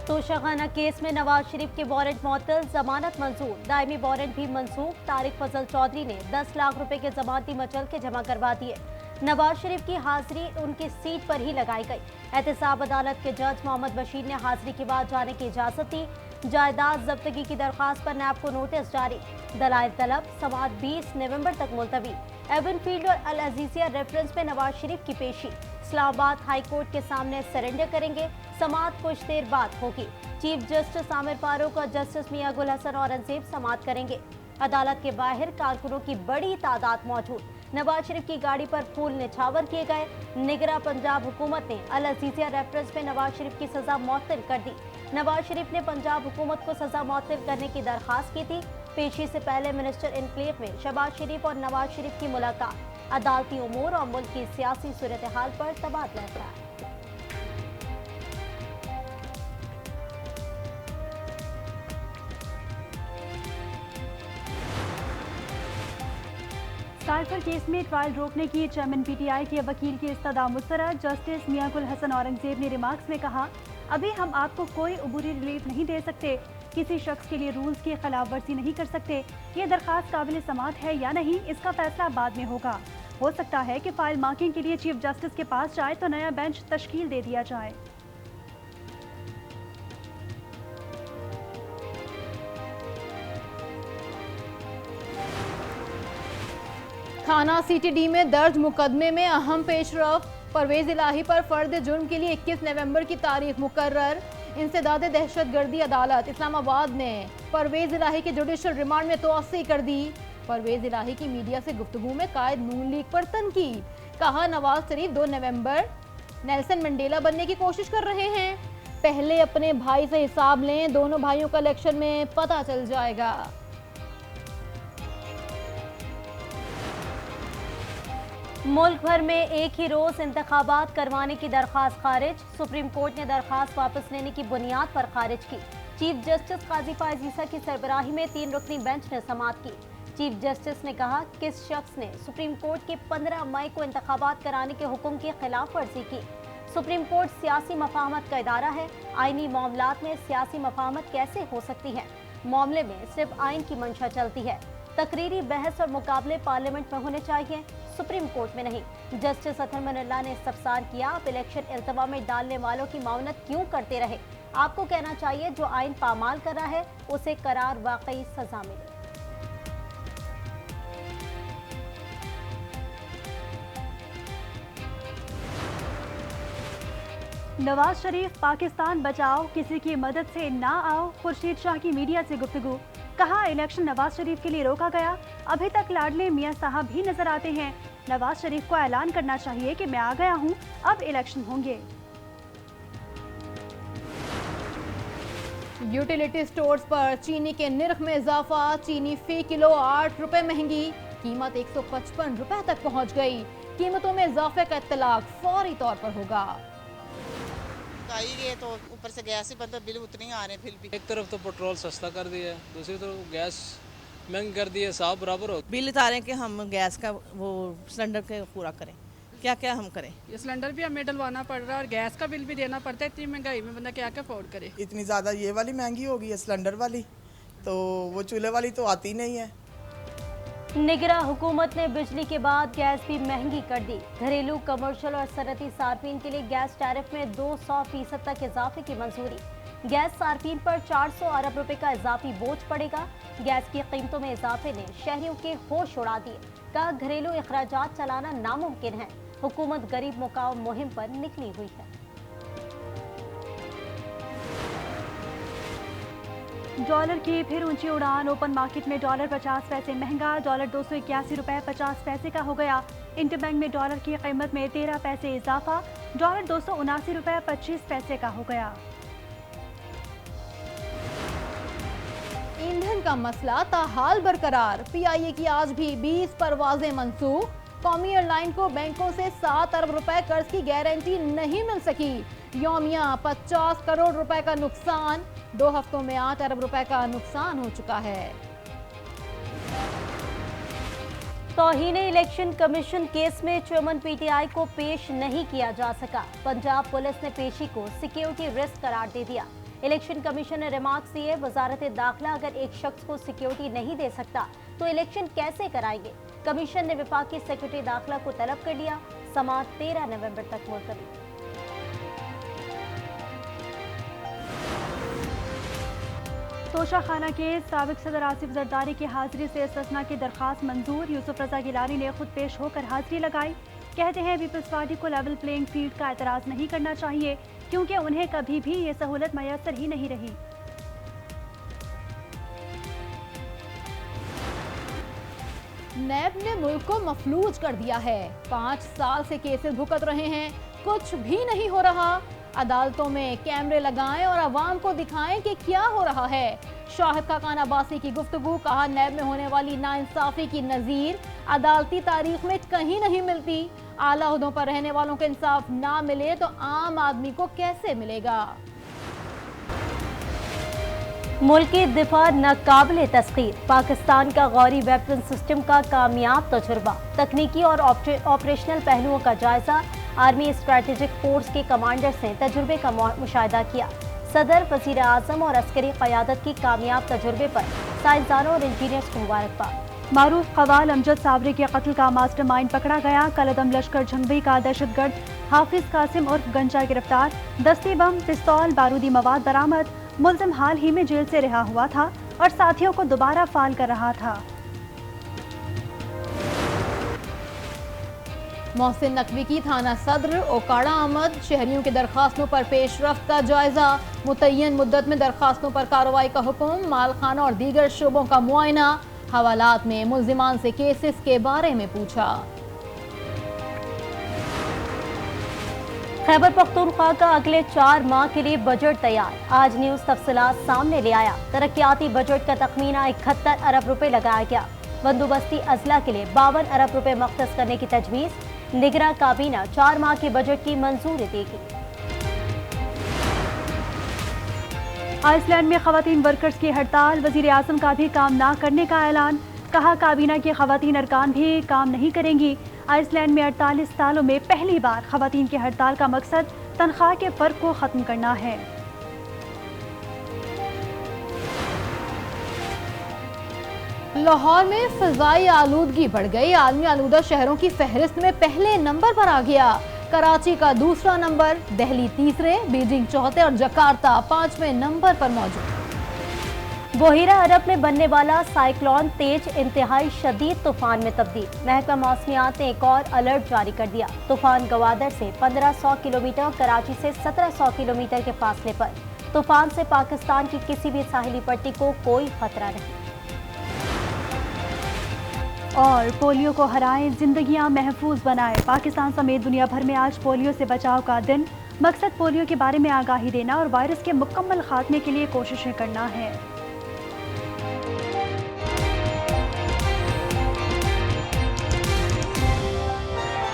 Toshakhana case में नवाज शरीफ के warrant मुअत्तल, जमानत मंजूर, दायमी वारंट भी मंसूख। तारिक फजल चौधरी ने 10 लाख रुपए के जमानती मचल के जमा करवा दिए। नवाज शरीफ की हाजिरी उनकी सीट पर ही लगाई गई। एहतसाब अदालत के जज मोहम्मद बशीर ने हाजिरी के बाद जाने की इजाजत दी। जायदाद जब्तगी की दरख्वास्त पर नैब को नोटिस जारी। दलाइल तलब, समाअत 20 नवंबर तक मुलतवी। एवन फील्ड और अल अजीजिया रेफरेंस में नवाज शरीफ की पेशी। इस्लामाबाद हाई कोर्ट के सामने सरेंडर करेंगे। समाअत कुछ देर बाद होगी। चीफ जस्टिस आमिर फारूक और जस्टिस मियां गुल हसन औरंगजेब समाअत करेंगे। अदालत के बाहर कारकुनों की बड़ी तादाद मौजूद। नवाज शरीफ की गाड़ी पर फूल निछावर किए गए। निगरां पंजाब हुकूमत ने अल अजीजिया रेफरेंस में नवाज शरीफ की सजा मुअत्तल कर दी। नवाज शरीफ ने पंजाब हुकूमत को सजा मुअत्तल करने की दरखास्त की थी। पेशी से पहले मिनिस्टर इनक्लेव में शहबाज शरीफ और नवाज शरीफ की मुलाकात। अदालती उमूर और मुल्क की सियासी सूरत हाल पर तबादला ख्याल। साइफर केस में ट्रायल रोकने की चेयरमैन पीटीआई के वकील की इस्तदा मुस्तरद। जस्टिस मियां गुल हसन औरंगजेब ने रिमार्क्स में कहा, अभी हम आपको कोई अबूरी रिलीफ नहीं दे सकते, किसी शख्स के लिए रूल्स की खिलाफ वर्जी नहीं कर सकते। ये दरखास्त काबिल समाअत है या नहीं, इसका फैसला बाद में होगा। हो सकता है कि फाइल मार्किंग के लिए चीफ जस्टिस के पास जाए तो नया बेंच तश्कील दे दिया जाए। थाना सीटीडी में दर्ज मुकदमे में अहम पेशरफ। परवेज इलाही पर फर्द जुर्म के लिए 21 नवंबर की तारीख मुकर्रर। इंसदाद दहशतगर्दी अदालत इस्लामाबाद ने परवेज इलाही के जुडिशल रिमांड में तोसी कर दी। परवेज इलाही की मीडिया से गुफ्तगू में कायद नून लीग पर तनकीद। कहा, नवाज शरीफ 2 नवंबर नेल्सन मंडेला बनने की कोशिश कर रहे हैं। पहले अपने भाई से हिसाब लें, दोनों भाइयों का इलेक्शन में पता चल जाएगा। मुल्क भर में एक ही रोज इंतखाबात करवाने की दरखास्त खारिज। सुप्रीम कोर्ट ने दरखास्त वापस लेने की बुनियाद पर खारिज की। चीफ जस्टिस काजी फायज ईसा की सरबराही में 3 रुकनी बेंच ने समाअत की। चीफ जस्टिस ने कहा, किस शख्स ने सुप्रीम कोर्ट के 15 मई को इंतखाबात कराने के हुक्म की खिलाफ वर्जी की। सुप्रीम कोर्ट सियासी मफाहमत का इदारा है। आईनी मामलात में सियासी मफाहमत कैसे हो सकती है। मामले में सिर्फ आइन की मंशा चलती है। तकरीरी बहस और मुकाबले पार्लियामेंट में होने चाहिए, सुप्रीम कोर्ट में नहीं। जस्टिस अतहर मनल्ला ने इस्तफसार किया, आप इलेक्शन इल्तवा में डालने वालों की मावनत क्यों करते रहे। आपको कहना चाहिए जो आइन पामाल कर रहा है उसे करार वाकई सजा मिले। नवाज शरीफ पाकिस्तान बचाओ, किसी की मदद से ना आओ। खुर्शीद शाह की मीडिया से गुफ्तगू। कहा, इलेक्शन नवाज शरीफ के लिए रोका गया, अभी तक लाडले मियां साहब भी नजर आते हैं। नवाज शरीफ को ऐलान करना चाहिए कि मैं आ गया हूं, अब इलेक्शन होंगे। यूटिलिटी स्टोर्स पर चीनी के निर्ख में इजाफा। चीनी फी किलो 8 रुपए महंगी, कीमत 155 रुपए तक पहुंच गई। कीमतों में इजाफे का इत्तलाक फौरी तौर पर होगा। ये तो ऊपर से गैस ही बंद, बिल उतने ही आ रहे हैं। फिर भी एक तरफ तो पेट्रोल सस्ता कर दिया है, दूसरी तरफ गैस महंगी कर दी है, साफ बराबर हो। बिल उतार रहे हैं कि हम गैस का वो सिलेंडर के पूरा करें, क्या क्या हम करें। ये सिलेंडर भी हमें डलवाना पड़ रहा है और गैस का बिल भी देना पड़ता है। इतनी महंगाई में बंदा क्या क्या अफोर्ड करे। इतनी ज़्यादा ये वाली महंगी हो गई है सिलेंडर वाली, तो वो चूल्हे वाली तो आती नहीं है। निगरां हुकूमत ने बिजली के बाद गैस भी महंगी कर दी। घरेलू, कमर्शियल और सनती सार्फिन के लिए गैस टैरिफ में 200% तक इजाफे की मंजूरी। गैस सार्फिन पर 400 अरब रुपए का इजाफी बोझ पड़ेगा। गैस की कीमतों में इजाफे ने शहरियों के होश उड़ा दिए। कहा, घरेलू अखराजात चलाना नामुमकिन है। हुकूमत गरीब मुकाव मुहिम पर निकली हुई है। डॉलर की फिर ऊंची उड़ान। ओपन मार्केट में डॉलर 50 पैसे महंगा। डॉलर 281 रुपए 50 पैसे का हो गया। इंटरबैंक में डॉलर की कीमत में 13 पैसे इजाफा। डॉलर 279 रुपए 25 पैसे का हो गया। ईंधन का मसला ताहाल बरकरार। पीआईए की आज भी 20 परवाजें मंसूख। कौमी एयरलाइन को बैंकों से 7 अरब रुपए कर्ज की गारंटी नहीं मिल सकी। यौमिया 50 करोड़ रुपए का नुकसान। 2 हफ्तों में 8 अरब रुपए का नुकसान हो चुका है। तौहीन इलेक्शन कमीशन केस में चेयरमैन पीटीआई को पेश नहीं किया जा सका। पंजाब पुलिस ने पेशी को सिक्योरिटी रिस्क करार दे दिया। इलेक्शन कमीशन ने रिमार्क्स दिए, वजारत दाखिला अगर एक शख्स को सिक्योरिटी नहीं दे सकता तो इलेक्शन कैसे कराएंगे। कमीशन ने विफाकी सेक्रेटरी दाखिला को तलब कर लिया। समाअत 13 नवंबर तक मुलतवी। तोशाखाना के साबिक सदर आसिफ जरदारी की हाजिरी से इस्तिस्ना की दरखास्त मंजूर। यूसुफ रजा गिलानी ने खुद पेश होकर हाजिरी लगाई। कहते हैं पीपल्स पार्टी को लेवल प्लेइंग फील्ड का एतराज़ नहीं करना चाहिए क्योंकि उन्हें कभी भी ये सहूलत मैसर ही नहीं रही। नैब ने मुल्क को मफलूज कर दिया है। 5 साल से केसेस भुगत रहे हैं, कुछ भी नहीं हो रहा। अदालतों में कैमरे लगाएं और अवाम को दिखाएं कि क्या हो रहा है। शाहिद खाकान अब्बासी की गुफ्तगू, कहा नैब में होने वाली नाइंसाफी की नज़ीर अदालती तारीख में कहीं नहीं मिलती। आला ओहदों पर रहने वालों को इंसाफ ना मिले तो आम आदमी को कैसे मिलेगा। मुल्क की दिफा नाकाबिले तस्खीर, पाकिस्तान का गौरी वेपन सिस्टम का कामयाब तजुर्बा, तकनीकी और ऑपरेशनल पहलुओं का जायजा। आर्मी स्ट्रेटेजिक फोर्स के कमांडर्स ने तजुर्बे का मुशाहिदा किया। सदर, वज़ीर आज़म और अस्करी क़यादत की कामयाब तजुर्बे पर साइंसदानों और इंजीनियर्स को मुबारकबाद। मारूफ कवाल अमजद साबरी के कत्ल का मास्टरमाइंड पकड़ा गया। कलदम लश्कर झंगवी का दहशतगर्द हाफिज कासिम उर्फ गंजा गिरफ्तार। दस्ती बम, पिस्तौल, बारूदी मवाद बरामद। मुलजिम हाल ही में जेल से रिहा हुआ था और साथियों को दोबारा फाल कर रहा था। मोहसिन नकवी की थाना सदर ओकाड़ा आमद, शहरियों की दरखास्तों पर पेशरफ्त का जायजा। मुतय्यन मुद्दत में दरखास्तों पर कार्रवाई का हुक्म। मालखाना और दीगर शोबों का मुआयना। हवालात में मुल्जिमान से केसेस के बारे में पूछा। खैबर पख्तूनख्वा का अगले 4 माह के लिए बजट तैयार। आज न्यूज तफसीलात सामने ले आया। तरक्याती बजट का तखमीना 71 अरब रुपए लगाया गया। बंदोबस्ती अजला के लिए 52 अरब रुपए मख्तस करने की तजवीज़। निगरां काबीना 4 माह के बजट की मंजूरी देगी। आइसलैंड में खवातीन वर्कर्स की हड़ताल, वजीर आज़म का भी काम ना करने का ऐलान। कहा काबीना की खवातीन अरकान भी काम नहीं करेंगी। आइसलैंड में 48 सालों में पहली बार खवातीन की हड़ताल का मकसद तनख्वाह के फर्क को खत्म करना है। लाहौर में फिजाई आलूदगी बढ़ गई। आलमी आलूदा शहरों की फहरिस्त में पहले नंबर पर आ गया। कराची का दूसरा नंबर, दिल्ली तीसरे, बीजिंग चौथे और जकार्ता 5वें नंबर पर मौजूद। बहिरा अरब में बनने वाला साइक्लोन तेज इंतहाई शदीद तूफान में तब्दील। महकमा मौसमियात ने एक और अलर्ट जारी कर दिया। तूफान गवादर से 1500 किलोमीटर, कराची से 1700 किलोमीटर के फासले पर। तूफान से पाकिस्तान की किसी भी साहिली पट्टी को कोई खतरा नहीं। और पोलियो को हराएं, जिंदगियां महफूज बनाएं। पाकिस्तान समेत दुनिया भर में आज पोलियो से बचाव का दिन। मकसद पोलियो के बारे में आगाही देना और वायरस के मुकम्मल खात्मे के लिए कोशिशें करना है।